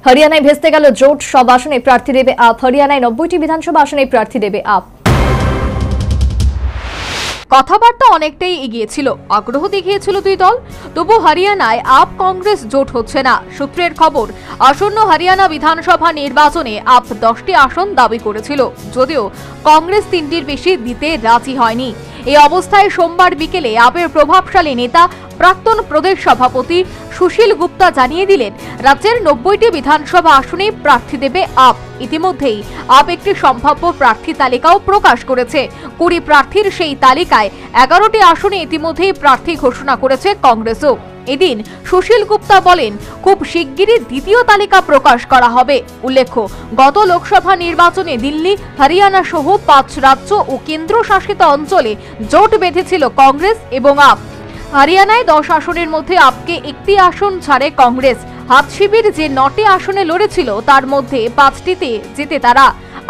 হরিয়ানায় ভেস্তে গেল জোট, সব আসনে প্রার্থী দেবে আপ। হরিয়ানায় 90টি বিধানসভা আসনে প্রার্থী দেবে আপ। কথাবার্তা অনেকটাই এগিয়েছিল, আগ্রহ দেখিয়েছিল দুই দল। তবু হরিয়ানায় আপ কংগ্রেস জোট হচ্ছে না। সূত্রের খবর, আসন্ন হরিয়ানা বিধানসভা নির্বাচনে আপ 10টি আসন দাবি করেছিল, যদিও কংগ্রেস 3টির বেশি দিতে রাজি হয়নি। এই অবস্থায় সোমবার বিকেলে আপের প্রভাবশালী নেতা প্রাক্তন প্রদেশ সভাপতি সুশীল গুপ্তা জানিয়ে দিলেন, রাজ্যের 90টি বিধানসভা আসনে প্রার্থী দেবে আপ। ইতিমধ্যেই আপ একটি সম্ভাব্য প্রার্থী তালিকাও প্রকাশ করেছে। 20 প্রার্থীর সেই তালিকায় 11টি আসনে ইতিমধ্যেই প্রার্থী ঘোষণা করেছে কংগ্রেসও। এদিন সুশীল গুপ্তা বলেন, খুব শিগগিরই দ্বিতীয় তালিকা প্রকাশ করা হবে। উল্লেখ্য, গত লোকসভা নির্বাচনে দিল্লি, হরিয়ানা সহ 5 রাজ্য ও কেন্দ্রশাসিত অঞ্চলে জোট বেঁধেছিল কংগ্রেস এবং আপ। হরিয়ানায় 10 আসনের মধ্যে আপকে একটি আসন ছাড়ে কংগ্রেস। হাত শিবির যে 9টি আসনে লড়েছিল তার মধ্যে 5টিতে জেতে তারা।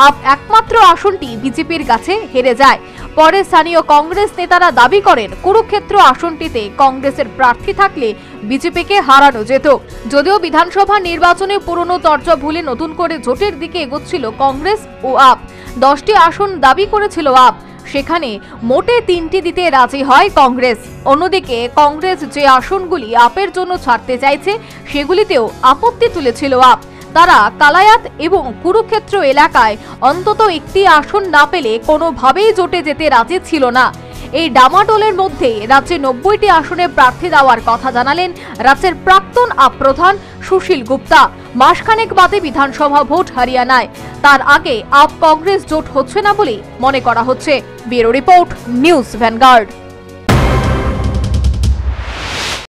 আপ একমাত্র আসনটি বিজেপির কাছে হেরে যায়। পরে স্থানীয় কংগ্রেস নেতারা দাবি করেন, কুরুক্ষেত্র আসনটিতে কংগ্রেসের প্রার্থী থাকলে বিজেপিকে হারানো যেত। যদিও বিধানসভা নির্বাচনে পুরনো তর্জা ভুলে নতুন করে জোটের দিকে এগোচ্ছিল কংগ্রেস ও আপ। 10টি আসন দাবি করেছিল আপ, সেখানে মোটে 3টি দিতে রাজি হয় কংগ্রেস। অন্যদিকে কংগ্রেস যে আসনগুলি আপের জন্য ছাড়তে চাইছে সেগুলিতেও আপত্তি তুলেছিল আপ। তারা কালায়াত এবং কুরুক্ষেত্র এলাকায় অন্তত একটি আসন না পেলে কোনোভাবেই জোটে যেতে রাজি ছিল না। এই ডামাডোলের মধ্যে রাজ্যে 90টি আসনে প্রার্থী দেওয়ার কথা জানালেন রাজ্যের প্রাক্তন আপ প্রধান সুশীল গুপ্তা। মাসখানেক বাদে বিধানসভা ভোট হরিয়ানায়, তার আগে আপ কংগ্রেস জোট হচ্ছে না বলে মনে করা হচ্ছে। Bureau report, news vanguard.